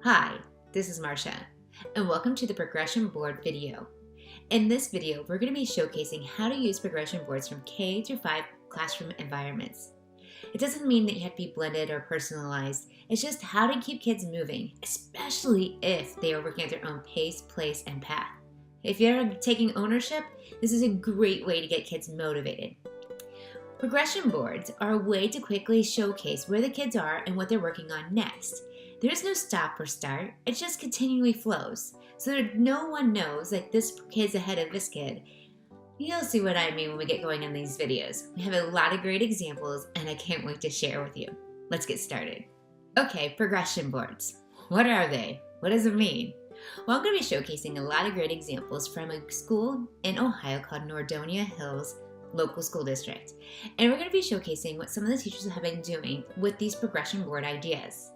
Hi, this is Marcia, and welcome to the progression board video. In this video, we're going to be showcasing how to use progression boards from K through 5 classroom environments. It doesn't mean that you have to be blended or personalized. It's just how to keep kids moving, especially if they are working at their own pace, place, and path. If you're taking ownership, this is a great way to get kids motivated. Progression boards are a way to quickly showcase where the kids are and what they're working on next. There's no stop or start, it just continually flows. So that no one knows, like this kid's ahead of this kid. You'll see what I mean when we get going on these videos. We have a lot of great examples and I can't wait to share with you. Let's get started. Okay, progression boards. What are they? What does it mean? Well, I'm going to be showcasing a lot of great examples from a school in Ohio called Nordonia Hills Local School District. And we're going to be showcasing what some of the teachers have been doing with these progression board ideas.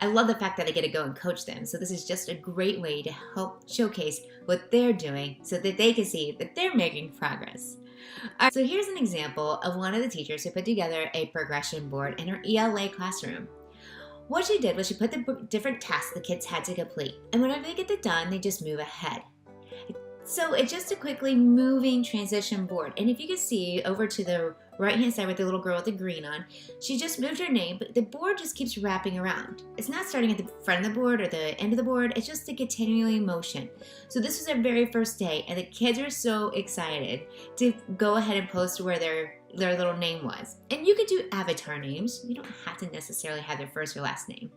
I love the fact that I get to go and coach them, so this is just a great way to help showcase what they're doing so that they can see that they're making progress. So here's an example of one of the teachers who put together a progression board in her ELA classroom. What she did was she put the different tasks the kids had to complete, and whenever they get it done, they just move ahead. So it's just a quickly moving transition board. And if you can see over to the right hand side with the little girl with the green on, she just moved her name, but the board just keeps wrapping around. It's not starting at the front of the board or the end of the board, it's just a continually motion. So this was their very first day and the kids are so excited to go ahead and post where their little name was. And you could do avatar names. You don't have to necessarily have their first or last name,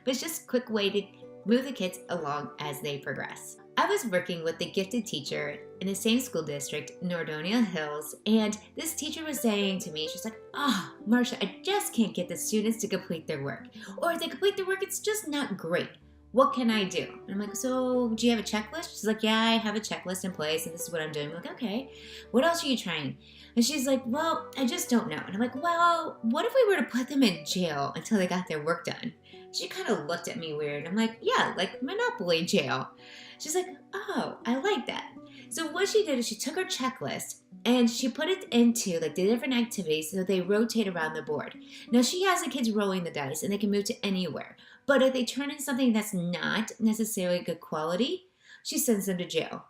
but it's just a quick way to move the kids along as they progress. I was working with the gifted teacher in the same school district, Nordonia Hills, and this teacher was saying to me, she's like, "Oh, Marcia, I just can't get the students to complete their work. Or if they complete their work, it's just not great. What can I do?" And I'm like, "So do you have a checklist?" She's like, "Yeah, I have a checklist in place, and this is what I'm doing." I'm like, "Okay, what else are you trying?" And she's like, "Well, I just don't know." And I'm like, "Well, what if we were to put them in jail until they got their work done?" She kind of looked at me weird. I'm like, "Yeah, like Monopoly jail." She's like, "Oh, I like that." So what she did is she took her checklist and she put it into like the different activities so they rotate around the board. Now she has the kids rolling the dice and they can move to anywhere. But if they turn in something that's not necessarily good quality, she sends them to jail.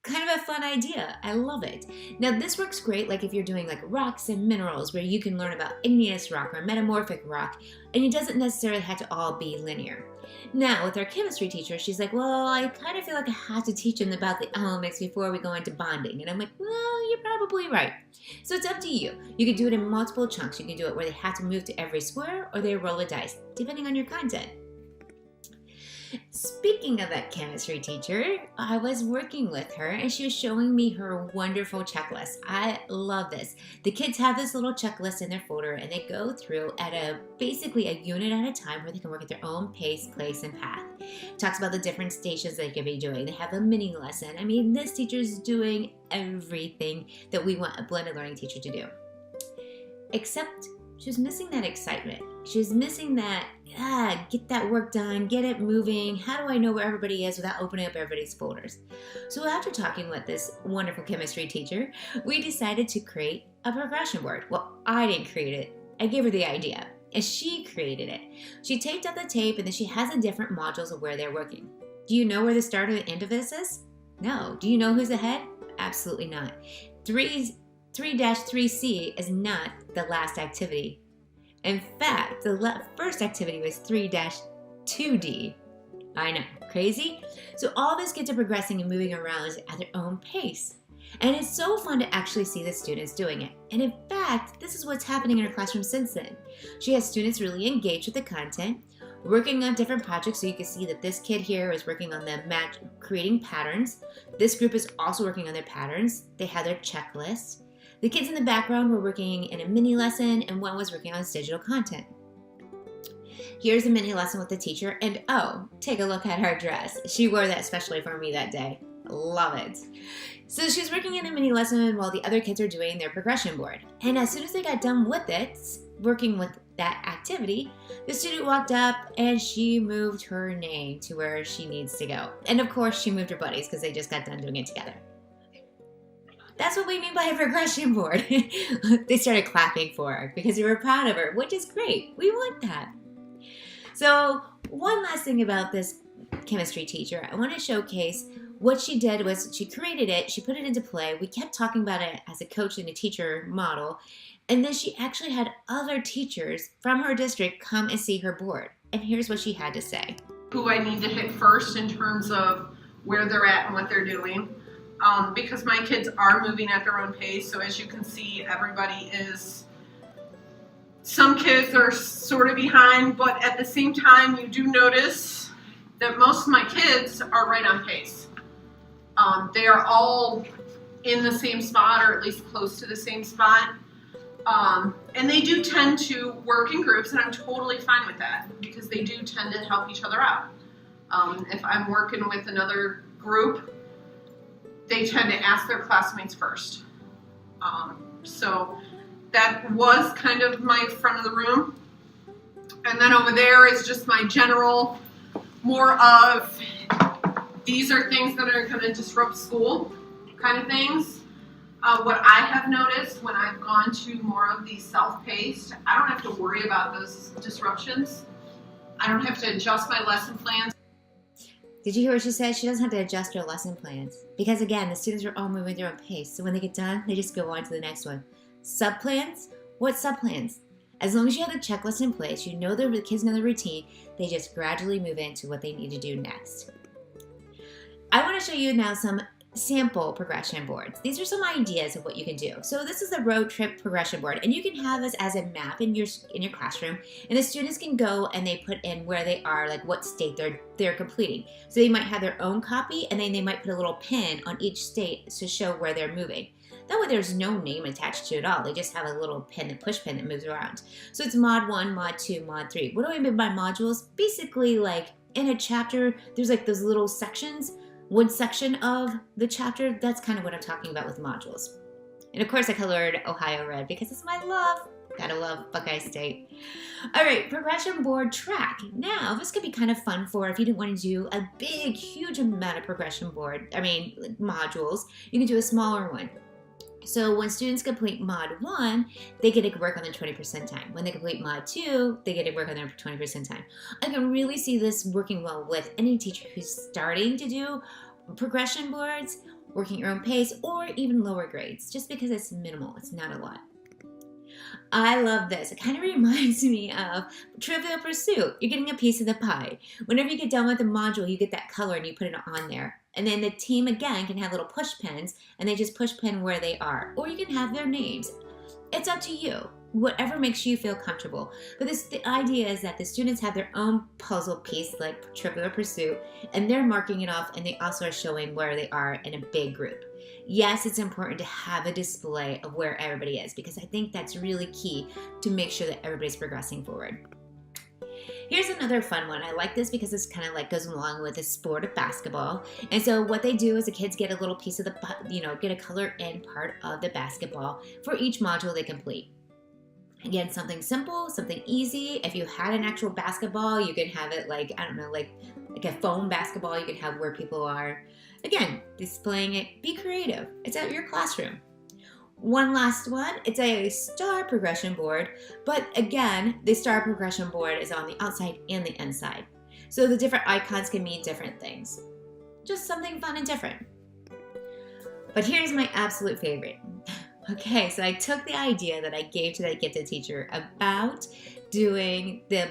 Kind of a fun idea. I love it. Now this works great like if you're doing like rocks and minerals where you can learn about igneous rock or metamorphic rock and it doesn't necessarily have to all be linear. Now with our chemistry teacher, she's like, "Well, I kind of feel like I have to teach them about the elements before we go into bonding." And I'm like, "Well, you're probably right." So it's up to you. You can do it in multiple chunks. You can do it where they have to move to every square or they roll a dice, depending on your content. Speaking of that chemistry teacher, I was working with her and she was showing me her wonderful checklist. I love this. The kids have this little checklist in their folder and they go through at basically a unit at a time where they can work at their own pace, place, and path. It talks about the different stations they could be doing. They have a mini lesson. I mean, this teacher's doing everything that we want a blended learning teacher to do. Except she was missing that excitement. She was missing that, get that work done, get it moving. How do I know where everybody is without opening up everybody's folders? So after talking with this wonderful chemistry teacher, we decided to create a progression board. Well, I didn't create it. I gave her the idea, and she created it. She taped up the tape, and then she has the different modules of where they're working. Do you know where the start or the end of this is? No. Do you know who's ahead? Absolutely not. 3-3C is not the last activity. In fact, the first activity was 3-2D. I know, crazy? So all those kids are progressing and moving around at their own pace. And it's so fun to actually see the students doing it. And in fact, this is what's happening in her classroom since then. She has students really engaged with the content, working on different projects. So you can see that this kid here is working on the creating patterns. This group is also working on their patterns. They have their checklist. The kids in the background were working in a mini lesson and one was working on digital content. Here's a mini lesson with the teacher and oh, take a look at her dress. She wore that especially for me that day. Love it. So she's working in a mini lesson while the other kids are doing their progression board. And as soon as they got done with it, working with that activity, the student walked up and she moved her name to where she needs to go. And of course she moved her buddies because they just got done doing it together. That's what we mean by a progression board. They started clapping for her because they were proud of her, which is great. We want that. So One last thing about this chemistry teacher, I want to showcase what she did was she created it, she put it into play. We kept talking about it as a coach and a teacher model, and then she actually had other teachers from her district come and see her board. And here's what she had to say. Who I need to hit first in terms of where they're at and what they're doing. Because my kids are moving at their own pace, so as you can see, everybody is, some kids are sort of behind, but at the same time, you do notice that most of my kids are right on pace. They are all in the same spot, or at least close to the same spot. And they do tend to work in groups, and I'm totally fine with that, because they do tend to help each other out. If I'm working with another group, they tend to ask their classmates first. So that was kind of my front of the room. And then over there is just my general, more of, these are things that are going to disrupt school kind of things. What I have noticed when I've gone to more of these self-paced, I don't have to worry about those disruptions. I don't have to adjust my lesson plans. Did you hear what she said? She doesn't have to adjust her lesson plans. Because again, the students are all moving at their own pace. So when they get done, they just go on to the next one. Sub-plans? What sub-plans? As long as you have the checklist in place, you know the kids know the routine, they just gradually move into what they need to do next. I want to show you now some sample progression boards. These are some ideas of what you can do. So this is the road trip progression board, and you can have this as a map in your classroom, and the students can go and they put in where they are, like what state they're completing. So they might have their own copy, and then they might put a little pin on each state to show where they're moving. That way there's no name attached to it at all. They just have a little pin, a push pin that moves around. So it's mod 1, mod 2, mod 3. What do I mean by modules? Basically, like in a chapter, there's like those little sections. One section of the chapter, that's kind of what I'm talking about with modules. And of course I colored Ohio red because it's my love. Gotta love Buckeye State. All right, progression board track. Now, this could be kind of fun for if you didn't want to do a big, huge amount of progression board, modules, you can do a smaller one. So when students complete mod 1, they get to work on their 20% time. When they complete mod 2, they get to work on their 20% time. I can really see this working well with any teacher who's starting to do progression boards, working at your own pace, or even lower grades, just because it's minimal, it's not a lot. I love this. It kind of reminds me of Trivial Pursuit. You're getting a piece of the pie. Whenever you get done with the module, you get that color and you put it on there. And then the team, again, can have little push pins, and they just push pin where they are. Or you can have their names. It's up to you. Whatever makes you feel comfortable. But the idea is that the students have their own puzzle piece, like Trivial Pursuit, and they're marking it off, and they also are showing where they are in a big group. Yes, it's important to have a display of where everybody is, because I think that's really key to make sure that everybody's progressing forward. Here's another fun one. I like this because this kind of like goes along with the sport of basketball. And so what they do is the kids get a little piece of the, get a color in part of the basketball for each module they complete. Again, something simple, something easy. If you had an actual basketball, you can have it like, I don't know, like a foam basketball. You can have where people are. Again, displaying it, be creative. It's at your classroom. One last one, it's a star progression board, but again, the star progression board is on the outside and the inside. So the different icons can mean different things. Just something fun and different. But here's my absolute favorite. Okay, so I took the idea that I gave to that gifted teacher about doing the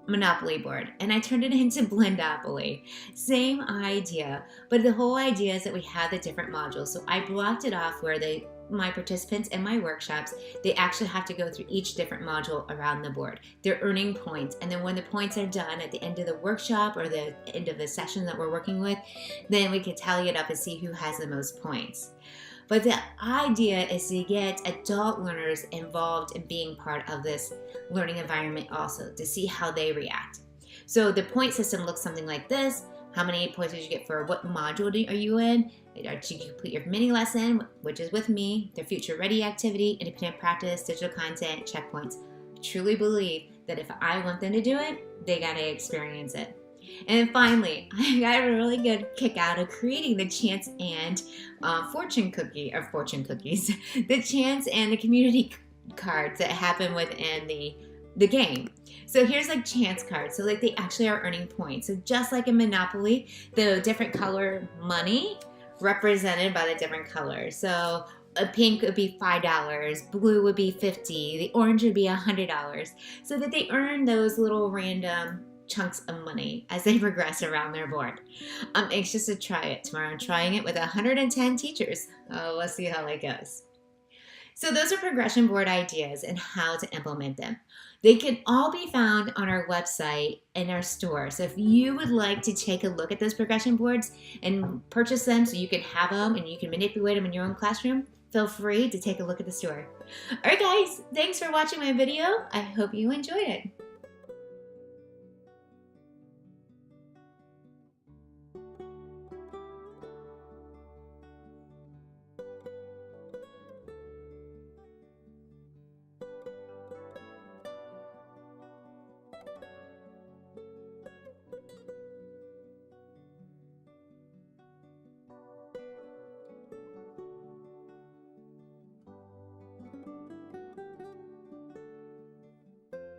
Monopoly board, and I turned it into Blendopoly. Same idea, but the whole idea is that we have the different modules. So I blocked it off where my participants in my workshops, they actually have to go through each different module around the board. They're earning points, and then when the points are done at the end of the workshop or the end of the session that we're working with, then we can tally it up and see who has the most points. But the idea is to get adult learners involved in being part of this learning environment also, to see how they react. So the point system looks something like this. How many points did you get for what module are you in? Did you complete your mini lesson, which is with me, the future ready activity, independent practice, digital content, checkpoints. I truly believe that if I want them to do it, they gotta experience it. And finally, I got a really good kick out of creating the chance and fortune cookies, the chance and the community cards that happen within the the game. So here's like chance cards. So like they actually are earning points. So just like in Monopoly, the different color money represented by the different colors. So a pink would be $5, blue would be $50, the orange would be $100. So that they earn those little random chunks of money as they progress around their board. I'm anxious to try it tomorrow. I'm trying it with 110 teachers. Let's see how that goes. So those are progression board ideas and how to implement them. They can all be found on our website and our store. So if you would like to take a look at those progression boards and purchase them so you can have them and you can manipulate them in your own classroom, feel free to take a look at the store. All right, guys, thanks for watching my video. I hope you enjoyed it.